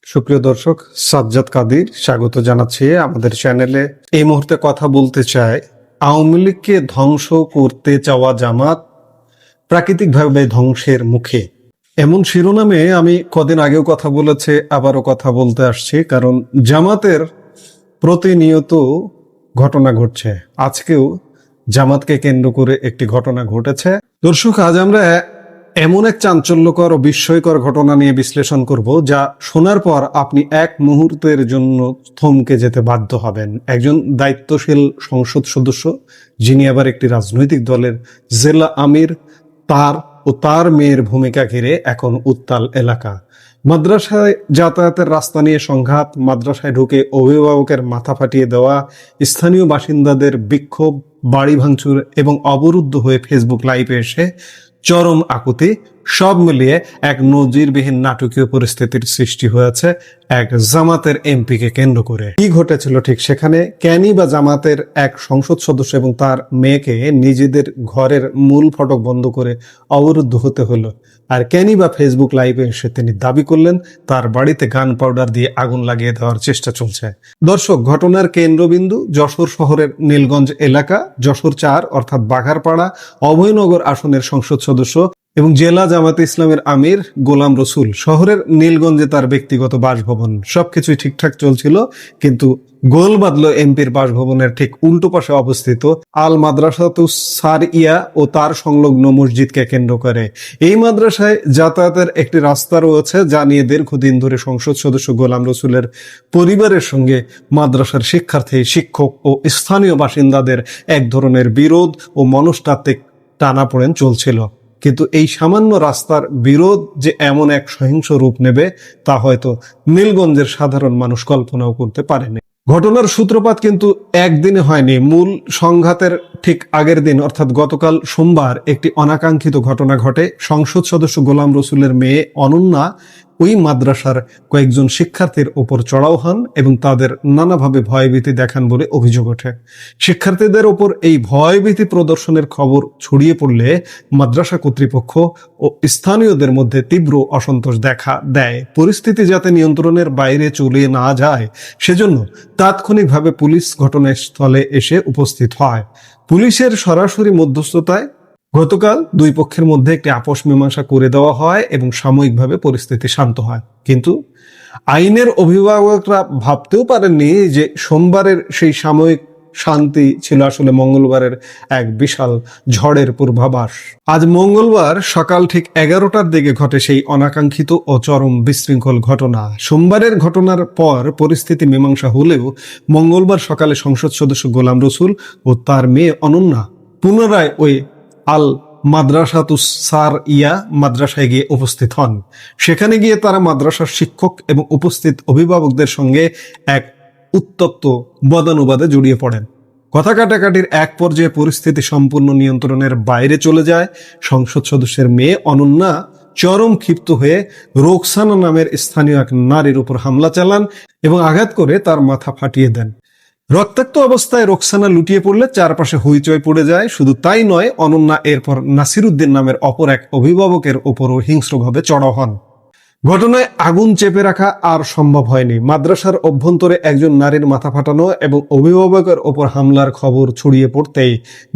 সুপ্রিয় দর্শক, সাজ্জাদ কাদির স্বাগত জানাচ্ছি আমাদের চ্যানেলে। এই মুহূর্তে কথা বলতে চাই, আওয়ামী লীগকে ধ্বংস করতে চাওয়া জামাত প্রাকৃতিকভাবে ধ্বংসের মুখে, এমন শিরোনামে আমি কদিন আগেও কথা বলেছি, আবারও কথা বলতে আসছি, কারণ জামাতের প্রতিনিয়ত ঘটনা ঘটছে। আজকেও জামাতকে কেন্দ্র করে একটি ঘটনা ঘটেছে। দর্শক, আজ আমরা এমন এক চাঞ্চল্যকর ও বিস্ময়কর ঘটনা নিয়ে বিশ্লেষণ করব, যা শোনার পর আপনি এক মুহূর্তের জন্য থমকে যেতে বাধ্য হবেন। একজন দায়িত্বশীল সংসদ সদস্য, যিনি আবার একটি রাজনৈতিক দলের জেলা আমির, তার মেয়ের ভূমিকা ঘিরে এখন উত্তাল এলাকা। মাদ্রাসায় যাতায়াতের রাস্তা নিয়ে সংঘাত, মাদ্রাসায় ঢুকে অভিভাবকের মাথা ফাটিয়ে দেওয়া, স্থানীয় বাসিন্দাদের বিক্ষোভ, বাড়ি ভাঙচুর এবং অবরুদ্ধ হয়ে ফেসবুক লাইভে এসে চরম আকুতি, সব মিলিয়ে এক নজিরবিহীন নাটকীয় পরিস্থিতির সৃষ্টি হয়েছে এক জামাতের এমপিকে কেন্দ্র করে। কি ঘটেছিল ঠিক সেখানে? কেনই বা জামাতের এক সংসদ সদস্য এবং তার মেয়েকে নিজেদের ঘরের মূল ফটক বন্ধ করে অবরুদ্ধ হতে হলো? আর কেনই বা ফেসবুক লাইভে এসে তিনি দাবি করলেন তার বাড়িতে গান পাউডার দিয়ে আগুন লাগিয়ে দেওয়ার চেষ্টা চলছে? দর্শক, ঘটনার কেন্দ্রবিন্দু যশোর শহরের নীলগঞ্জ এলাকা। যশোর 4 অর্থাৎ বাঘারপাড়া অভয়নগর আসনের সংসদ সদস্য এবং জেলা জামাতে ইসলামের আমির গোলাম রসুল শহরের নীলগঞ্জে তার ব্যক্তিগত বাসভবন। সবকিছুই ঠিকঠাক চলছিল, কিন্তু গোল বাদল এমপির বাসভবনের ঠিক উল্টো পাশে অবস্থিত আল মাদ্রাসাতুস সারইয়া ও তার সংলগ্ন মসজিদকে কেন্দ্র করে। এই মাদ্রাসায় যাতায়াতের একটি রাস্তা রয়েছে, যা নিয়ে দীর্ঘদিন ধরে সংসদ সদস্য গোলাম রসুলের পরিবারের সঙ্গে মাদ্রাসার শিক্ষার্থী, শিক্ষক ও স্থানীয় বাসিন্দাদের এক ধরনের বিরোধ ও মনস্তাত্ত্বিক টানাপোড়েন চলছিল। কিন্তু এই সামান্য রাস্তার বিরোধ যে এমন এক সহিংস রূপ নেবে, তা হয়তো নীলগঞ্জের সাধারণ মানুষ কল্পনাও করতে পারেনি। ঘটনার সূত্রপাত কিন্তু একদিনে হয়নি। মূল সংঘাতের ঠিক আগের দিন অর্থাৎ গতকাল সোমবার একটি অনাকাঙ্ক্ষিত ঘটনা ঘটে। সংসদ সদস্য গোলাম রসুলের মেয়ে অনন্যা ওই মাদ্রাসার কয়েকজন শিক্ষার্থীর ওপর চড়াও হন এবং তাদের নানাভাবে ভয়ভীতি দেখান বলে অভিযোগ ওঠে। শিক্ষার্থীদের ওপর এই ভয়ভীতি প্রদর্শনের খবর ছড়িয়ে পড়লে মাদ্রাসা কর্তৃপক্ষ ও স্থানীয়দের মধ্যে তীব্র অসন্তোষ দেখা দেয়। পরিস্থিতি যাতে নিয়ন্ত্রণের বাইরে চলে না যায়, সেজন্য তাৎক্ষণিকভাবে পুলিশ ঘটনাস্থলে এসে উপস্থিত হয়। পুলিশের সরাসরি মধ্যস্থতায় গতকাল দুই পক্ষের মধ্যে একটি আপোষ মীমাংসা করে দেওয়া হয় এবং সাময়িকভাবে পরিস্থিতি শান্ত হয়। কিন্তু আইনের অভিভাবকরা ভাবতেও পারেননি যে সোমবারের সেই সাময়িক শান্তি ছিল আসলে মঙ্গলবারের এক বিশাল ঝড়ের পূর্বাভাস। আজ মঙ্গলবার সকাল ঠিক 11টার দিকে ঘটে সেই অনাকাঙ্ক্ষিত ও চরম বিশৃঙ্খল ঘটনা। সোমবারের ঘটনার পর পরিস্থিতি মীমাংসা হলেও মঙ্গলবার সকালে সংসদ সদস্য গোলাম রসুল ও তার মেয়ে অনন্যা পুনরায় ওই আল মাদ্রাসাতুস সারইয়া মাদ্রাসায় গিয়ে উপস্থিত হন। সেখানে গিয়ে তারা মাদ্রাসার শিক্ষক এবং উপস্থিত অভিভাবকদের সঙ্গে এক উত্তপ্ত বদানুবাদে জড়িয়ে পড়েন। কথা কাটাকাটির এক পর্যায়ে পরিস্থিতি সম্পূর্ণ নিয়ন্ত্রণের বাইরে চলে যায়। সংসদ সদস্যের মেয়ে অনন্যা চরম ক্ষিপ্ত হয়ে রোকসানা নামের স্থানীয় এক নারীর উপর হামলা চালান এবং আঘাত করে তার মাথা ফাটিয়ে দেন। রক্তাক্ত অবস্থায় রোকসানা লুটিয়ে পড়লে চারপাশে হইচই পড়ে যায়। শুধু তাই নয়, অনন্যা এরপর নাসিরউদ্দিন নামের অপর এক অভিভাবকের ওপরও হিংস্রভাবে চড়াও হন। ঘটনায় আগুন চেপে রাখা আর সম্ভব হয়নি। মাদ্রাসার অভ্যন্তরে একজন নারীর মাথা ফাটানো এবং অভিভাবকের ওপর হামলার খবর ছড়িয়ে পড়তেই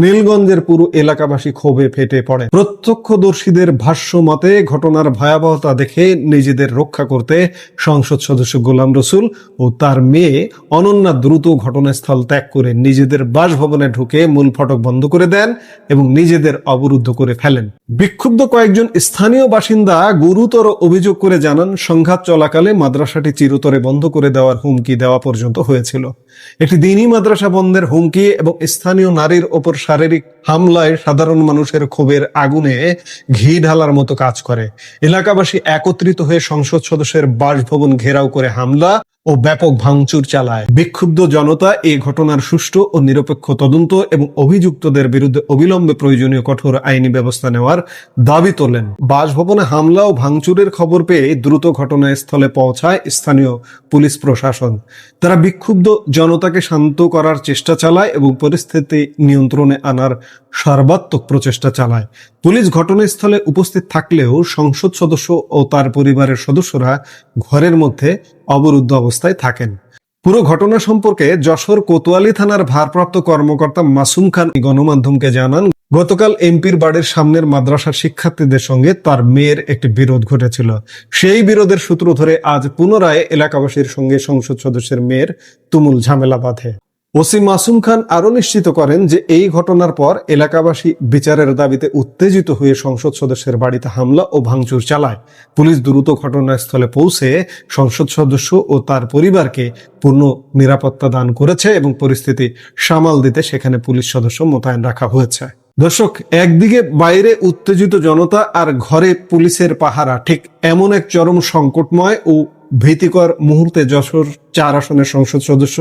নীলগঞ্জের পুরো এলাকাবাসী ক্ষোভে ফেটে পড়ে। প্রত্যক্ষদর্শীদের ভাষ্য মতে, ঘটনার ভয়াবহতা দেখে নিজেদের রক্ষা করতে সংসদ সদস্য গোলাম রসুল ও তার মেয়ে অনন্যা দ্রুত ঘটনাস্থল ত্যাগ করে নিজেদের বাসভবনে ঢুকে মূল ফটক বন্ধ করে দেন এবং নিজেদের অবরুদ্ধ করে ফেলেন। বিক্ষুব্ধ কয়েকজন স্থানীয় বাসিন্দা গুরুতর অভিযোগ করে জানান, সংঘাত চলাকালে মাদ্রাসাটি চিরতরে বন্ধ করে দেওয়ার হুমকি দেওয়া পর্যন্ত হয়েছিল। একটি দিনই মাদ্রাসা বন্ধের হুমকি এবং স্থানীয় নারীর ওপর শারীরিক হামলায় সাধারণ মানুষের ক্ষোভের আগুনে ঘি ঢালার মতো কাজ করে। এলাকাবাসী একত্রিত হয়ে সংসদ সদস্যের বাসভবন ঘেরাও করে হামলা ও ব্যাপক ভাঙচুর চালায়। বিক্ষুব্ধ জনতা এই ঘটনার সুষ্ঠু ও নিরপেক্ষ তদন্ত এবং অভিযুক্তদের বিরুদ্ধে অবিলম্বে প্রয়োজনীয় কঠোর আইনি ব্যবস্থা নেওয়ার দাবি তোলেন। বাসভবনে হামলা ও ভাঙচুরের খবর পেয়ে দ্রুত ঘটনাস্থলে পৌঁছায় স্থানীয় পুলিশ প্রশাসন। তারা বিক্ষুব্ধ জনতাকে শান্ত করার চেষ্টা চালায় এবং পরিস্থিতি নিয়ন্ত্রণে আনার সর্বাত্মক প্রচেষ্টা চালায়। পুলিশ ঘটনাস্থলে উপস্থিত থাকলেও সংসদ সদস্য ও তার পরিবারের সদস্যরা ঘরের মধ্যে অবরুদ্ধ অবস্থায় থাকেন। পুরো ঘটনা সম্পর্কে যশোর কোতোয়ালি থানার ভারপ্রাপ্ত কর্মকর্তা মাসুম খান গণমাধ্যমকে জানান, গতকাল এমপির বাড়ির সামনের মাদ্রাসার শিক্ষার্থীদের সঙ্গে তার মেয়ের একটি বিরোধ ঘটেছিল। সেই বিরোধের সূত্র ধরে আজ পুনরায় এলাকাবাসীর সঙ্গে সংসদ সদস্যের মেয়ের তুমুল ঝামেলা বাঁধে। ওসি মাসুম খান আরো নিশ্চিত করেন যে এই ঘটনার পর এলাকাবাসী বিচারের দাবিতে উত্তেজিত হয়ে সংসদ সদস্যের বাড়িতে হামলা ও ভাঙচুর চালায়। পুলিশ দ্রুত ঘটনাস্থলে পৌঁছে সংসদ সদস্য ও তার পরিবারকে পূর্ণ নিরাপত্তা দান করেছে এবং পরিস্থিতি সামাল দিতে সেখানে পুলিশ সদস্য মোতায়েন রাখা হয়েছে। দর্শক, একদিকে বাইরে উত্তেজিত জনতা আর ঘরে পুলিশের পাহারা, ঠিক এমন এক চরম সংকটময় ও ভীতিকর মুহূর্তে যশোর 4 আসনের সংসদ সদস্য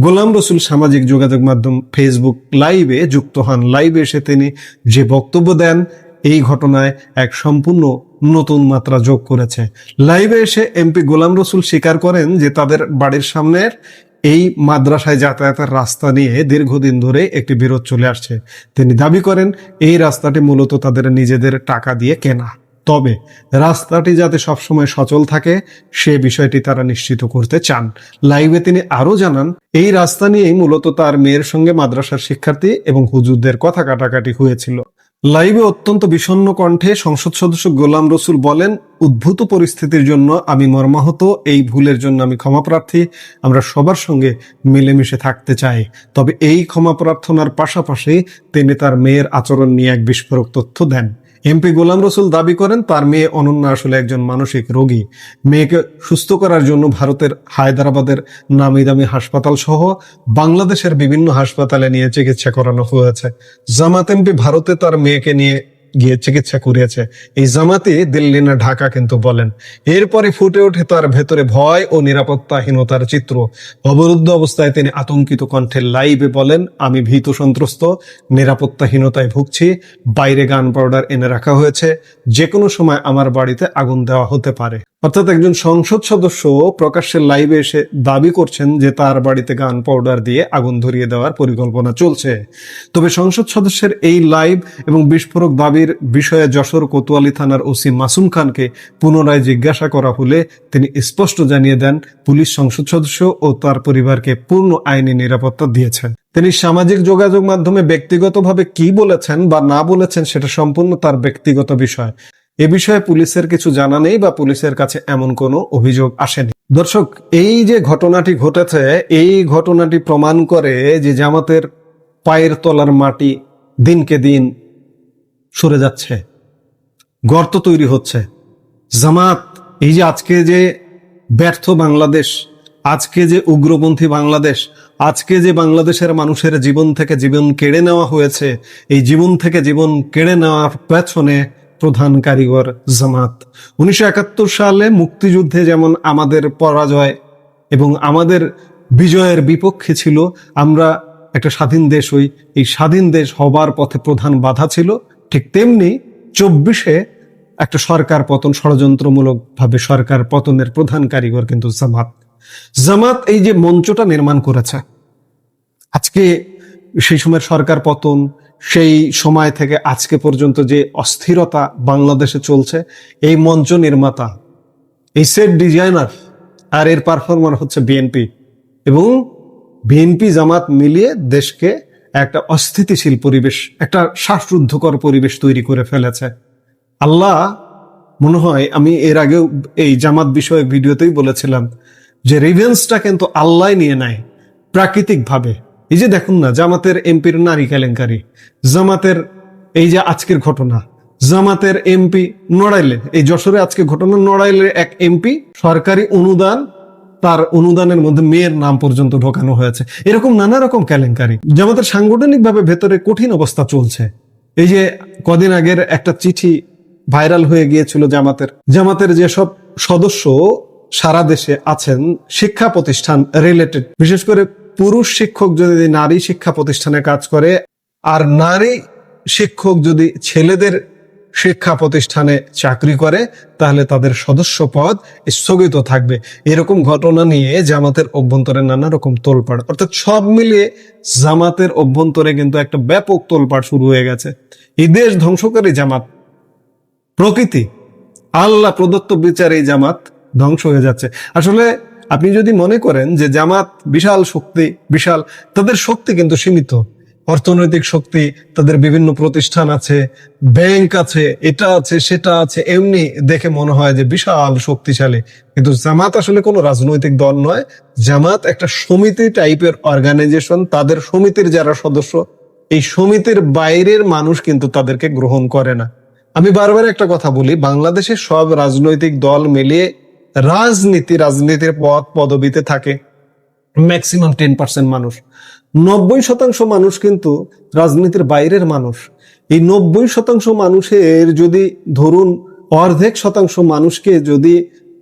গোলাম রসুল সামাজিক যোগাযোগ মাধ্যম ফেসবুক লাইভে যুক্ত হন। লাইভে এসে তিনি যে বক্তব্য দেন এই ঘটনায় এক সম্পূর্ণ নতুন মাত্রা যোগ করেছে। লাইভে এসে এমপি গোলাম রসুল স্বীকার করেন যে তাদের বাড়ির সামনের এই মাদ্রাসায় যাতায়াতের রাস্তা নিয়ে দীর্ঘদিন ধরে একটি বিরোধ চলে আসছে। তিনি দাবি করেন এই রাস্তাটি মূলত তাদের নিজেদের টাকা দিয়ে কেনা, তবে রাস্তাটি যাতে সবসময় সচল থাকে সে বিষয়টি তারা নিশ্চিত করতে চান। লাইভে তিনি আরো জানান, এই রাস্তা নিয়েই মূলত তার মেয়ের সঙ্গে মাদ্রাসার শিক্ষার্থী এবং হুজুরদের কথা কাটাকাটি হয়েছিল। লাইভে অত্যন্ত বিষণ্ণ কণ্ঠে সংসদ সদস্য গোলাম রসুল বলেন, উদ্ভূত পরিস্থিতির জন্য আমি মর্মাহত, এই ভুলের জন্য আমি ক্ষমা প্রার্থী। আমরা সবার সঙ্গে মিলেমিশে থাকতে চাই। তবে এই ক্ষমা প্রার্থনার পাশাপাশি তিনি তার মেয়ের আচরণ নিয়ে এক বিস্ফোরক তথ্য দেন। এমপি গোলাম রসুল দাবি করেন তার মেয়ে অনন্যা আসলে একজন মানসিক রোগী। মেয়েকে সুস্থ করার জন্য ভারতের হায়দ্রাবাদের নামি দামি হাসপাতাল সহ বাংলাদেশের বিভিন্ন হাসপাতালে নিয়ে চিকিৎসা করানো হয়েছে। জামাত এমপি ভারতে তার মেয়েকে নিয়ে গিয়ে চিকিৎসা করিয়েছে। এই জামাতি দিল্লি না ঢাকা কিন্তু বলেন। এরপরে ফুটে ওঠে তার ভেতরে ভয় ও নিরাপত্তাহীনতার চিত্র। অবরুদ্ধ অবস্থায় তিনি আতঙ্কিত কণ্ঠে লাইভে বলেন, আমি ভীত সন্ত্রস্ত, নিরাপত্তাহীনতায় ভুগছি, বাইরে গান পাউডার এনে রাখা হয়েছে, যে কোনো সময় আমার বাড়িতে আগুন দেওয়া হতে পারে। অর্থাৎ একজন সংসদ সদস্য প্রকাশ্যে লাইভে এসে দাবি করছেন যে তার বাড়িতে গান পাউডার দিয়ে আগুন ধরিয়ে দেওয়ার পরিকল্পনা চলছে। তবে সংসদ সদস্যের এই লাইভ এবং বিস্ফোরক দাবির বিষয়ে যশোর কোতোয়ালি থানার ওসি মাসুম খানকে পুনরায় জিজ্ঞাসা করা হলে তিনি স্পষ্ট জানিয়ে দেন, পুলিশ সংসদ সদস্য ও তার পরিবারকে পূর্ণ আইনি নিরাপত্তা দিয়েছেন। তিনি সামাজিক যোগাযোগ মাধ্যমে ব্যক্তিগতভাবে কি বলেছেন বা না বলেছেন সেটা সম্পূর্ণ তার ব্যক্তিগত বিষয়। এ বিষয়ে পুলিশের কিছু জানা নেই বা পুলিশের কাছে এমন কোনো অভিযোগ আসেনি। দর্শক, এই যে ঘটনাটি ঘটেছে, এই ঘটনাটি প্রমাণ করে যে জামাতের পায়ের তলার মাটি দিনকে দিন সরে যাচ্ছে, গর্ত তৈরি হচ্ছে। জামাত এই যে আজকে যে ব্যর্থ বাংলাদেশ, আজকে যে উগ্রপন্থী বাংলাদেশ, আজকে যে বাংলাদেশের মানুষের জীবন থেকে জীবন কেড়ে নেওয়া হয়েছে, এই জীবন থেকে জীবন কেড়ে নেওয়ার পেছনে প্রধান কারিগর জামাত। 1971 সালে মুক্তিযুদ্ধে যেমন আমাদের পরাজয় এবং আমাদের বিজয়ের বিপক্ষে ছিল, আমরা একটা স্বাধীন দেশ হই, এই স্বাধীন দেশ হবার পথে প্রধান বাধা ছিল, ঠিক তেমনি 24-এ একটা সরকার পতন, ষড়যন্ত্রমূলক ভাবে সরকার পতনের প্রধান কারিগর কিন্তু জামাত। জামাত এই যে মঞ্চটা নির্মাণ করেছে, আজকে সেই সময়ের সরকার পতন, সেই সময় থেকে আজকে পর্যন্ত যে অস্থিরতা বাংলাদেশে চলছে, এই মঞ্চ নির্মাতা, এই সেট ডিজাইনার আর এর পারফর্মার হচ্ছে বিএনপি, এবং বিএনপি জামাত মিলিয়ে দেশকে একটা অস্থিতিশীল পরিবেশ, একটা শ্বাসরুদ্ধকর পরিবেশ তৈরি করে ফেলেছে। আল্লাহ, মনে হয় আমি এর আগেও এই জামাত বিষয়ক ভিডিওতেই বলেছিলাম যে রিভেন্সটা কিন্তু আল্লাহ নিয়ে নেয় প্রাকৃতিক ভাবে। এই যে দেখুন না, জামাতের এমপির নারী কেলেঙ্কারি, জামাতের এই যে আজকের ঘটনা, জামাতের এমপি নড়াইলে, এই যশোরে আজকে ঘটনা, নড়াইলের এক এমপি সরকারি অনুদান, তার অনুদানের মধ্যে মেয়ের নাম পর্যন্ত ঢোকানো হয়েছে। এরকম নানা রকম কেলেঙ্কারি। জামাতের সাংগঠনিক ভাবে ভেতরে কঠিন অবস্থা চলছে। এই যে কদিন আগের একটা চিঠি ভাইরাল হয়ে গিয়েছিল জামাতের যেসব সদস্য সারা দেশে আছেন শিক্ষা প্রতিষ্ঠান রিলেটেড, বিশেষ করে পুরুষ শিক্ষক যদি নারী শিক্ষা প্রতিষ্ঠানে কাজ করে আর নারী শিক্ষক যদি ছেলেদের শিক্ষা প্রতিষ্ঠানে চাকরি করে, তাহলে তাদের সদস্য পদ স্থগিত থাকবে। এরকম ঘটনা নিয়ে জামাতের অভ্যন্তরে নানা রকম তোলপাড়, অর্থাৎ সব মিলিয়ে জামাতের অভ্যন্তরে কিন্তু একটা ব্যাপক তোলপাড় শুরু হয়ে গেছে। এই দেশ ধ্বংসকারী জামাত, প্রকৃতি আল্লাহ প্রদত্ত বিচার, এই জামাত ধ্বংস হয়ে যাচ্ছে। আসলে আপনি যদি মনে করেন যে জামাত বিশাল শক্তি, বিশাল, তাদের শক্তি কিন্তু সীমিত। অর্থনৈতিক শক্তি, তাদের বিভিন্ন প্রতিষ্ঠান আছে, ব্যাংক আছে, এটা আছে, সেটা আছে, এমনি দেখে মনে হয় যে বিশাল শক্তিশালী। কিন্তু জামাত আসলে কোনো রাজনৈতিক দল নয়। জামাত একটা সমিতি টাইপের অর্গানাইজেশন। তাদের সমিতির যারা সদস্য, এই সমিতির বাইরের মানুষ কিন্তু তাদেরকে গ্রহণ করে না। আমি বারবার একটা কথা বলি, বাংলাদেশের সব রাজনৈতিক দল মিলিয়ে রাজনীতির পদ পদবিতে থাকে ম্যাক্সিমাম 10% মানুষ। 90% মানুষ কিন্তু রাজনীতির বাইরের মানুষ। এই 90% মানুষের যদি ধরুন অর্ধেক শতাংশ মানুষকে যদি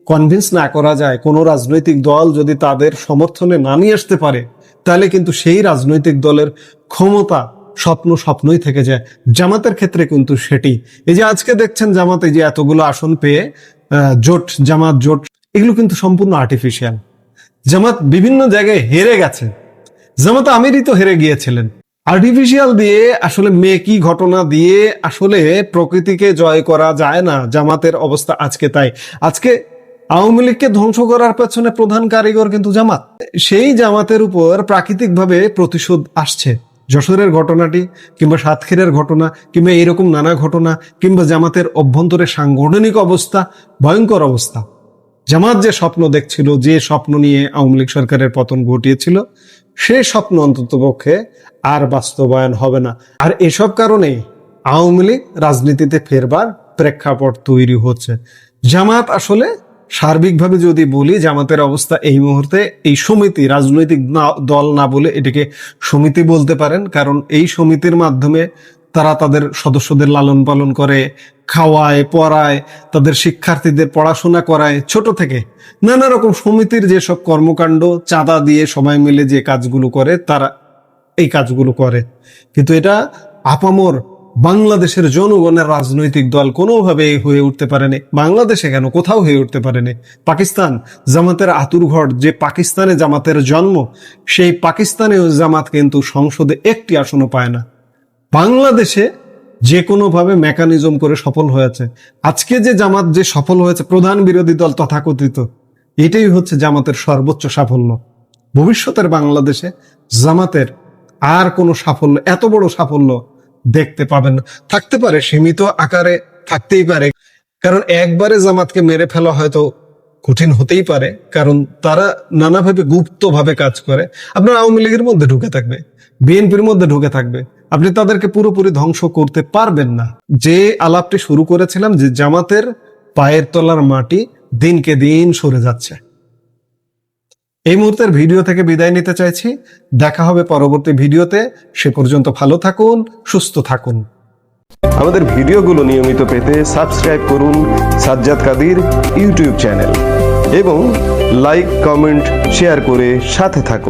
কনভিন্স না করা যায়, কোনো রাজনৈতিক দল যদি তাদের সমর্থনে না নিয়ে আসতে পারে, তাহলে কিন্তু সেই রাজনৈতিক দলের ক্ষমতা স্বপ্নই থেকে যায়। জামাতের ক্ষেত্রে কিন্তু সেটি, এই যে আজকে দেখছেন জামাত এই যে এতগুলো আসন পেয়ে জামাত জোট, এগুলো কিন্তু সম্পূর্ণ আর্টিফিশিয়াল। জামাত বিভিন্ন জায়গায় হেরে গেছে। জামাত আমিরই তো হেরে গিয়েছিলেন আর্টিফিশিয়াল দিয়ে। আসলে মেকি ঘটনা দিয়ে আসলে প্রকৃতিকে জয় করা যায় না। জামাতের অবস্থা আজকে তাই। আজকে আওয়ামী লীগকে ধ্বংস করার পেছনে প্রধান কারিগর কিন্তু জামাত। সেই জামাতের উপর প্রাকৃতিকভাবে প্রতিশোধ আসছে। যশোরের ঘটনাটি, কিংবা সাতক্ষীরার ঘটনা, কিংবা এরকম নানা ঘটনা, কিংবা জামাতের অভ্যন্তরে সাংগঠনিক অবস্থা, ভয়ঙ্কর অবস্থা। জামাত যে স্বপ্ন দেখছিল, যে স্বপ্ন নিয়ে আওয়ামী লীগ সরকারের পতন ঘটিয়েছিল, সে স্বপ্ন অন্ততপক্ষে আর বাস্তবায়ন হবে না। আর এসব কারণে আওয়ামী লীগ রাজনীতিতে ফেরবার প্রেক্ষাপট তৈরি হচ্ছে। জামাত আসলে সার্বিকভাবে যদি বলি, জামাতের অবস্থা এই মুহূর্তে, এই সমিতি, রাজনৈতিক দল না বলে এটাকে সমিতি বলতে পারেন, কারণ এই সমিতির মাধ্যমে তারা তাদের সদস্যদের লালন পালন করে, খাওয়ায়, পড়ায়, তাদের শিক্ষার্থীদের পড়াশোনা করায় ছোট থেকে। নানা রকম সমিতির যেসব কর্মকাণ্ড, চাঁদা দিয়ে সবাই মিলে যে কাজগুলো করে, তারা এই কাজগুলো করে। কিন্তু এটা আপামর বাংলাদেশের জনগণের রাজনৈতিক দল কোনোভাবে হয়ে উঠতে পারেনি। বাংলাদেশে কেন, কোথাও হয়ে উঠতে পারেনি। পাকিস্তান জামাতের আতুরঘর, যে পাকিস্তানে জামাতের জন্ম, সেই পাকিস্তানেও জামাত কিন্তু সংসদে একটি আসনও পায় না। বাংলাদেশে যে কোনোভাবে মেকানিজম করে সফল হয়েছে। আজকে যে জামাত যে সফল হয়েছে, প্রধান বিরোধী দল তথাকথিত, এটাই হচ্ছে জামাতের সর্বোচ্চ সাফল্য। ভবিষ্যতের বাংলাদেশে জামাতের আর কোনো সাফল্য, এত বড় সাফল্য দেখতে পাবেন না। থাকতে পারে, সীমিত আকারে থাকতেই পারে, কারণ একবারে জামাতকে মেরে ফেলা হয়তো কঠিন হতেই পারে, কারণ তারা নানাভাবে গুপ্তভাবে কাজ করে। আপনার আওয়ামী লীগের মধ্যে ঢুকে থাকবে, বিএনপির মধ্যে ঢুকে থাকবে, আপনি তাদেরকে পুরোপুরি ধ্বংস করতে পারবেন না। যে আলাপটি শুরু করেছিলাম, যে জামাতের পায়ের তলার মাটি দিনকে দিন সরে যাচ্ছে। এই মুহূর্তের ভিডিও থেকে বিদায় নিতে চাইছি। দেখা হবে পরবর্তী ভিডিওতে। সে পর্যন্ত ভালো থাকুন, সুস্থ থাকুন। আমাদের ভিডিওগুলো নিয়মিত পেতে সাবস্ক্রাইব করুন সাজ্জাদ কাদির ইউটিউব চ্যানেল এবং লাইক, কমেন্ট, শেয়ার করে সাথে থাকুন।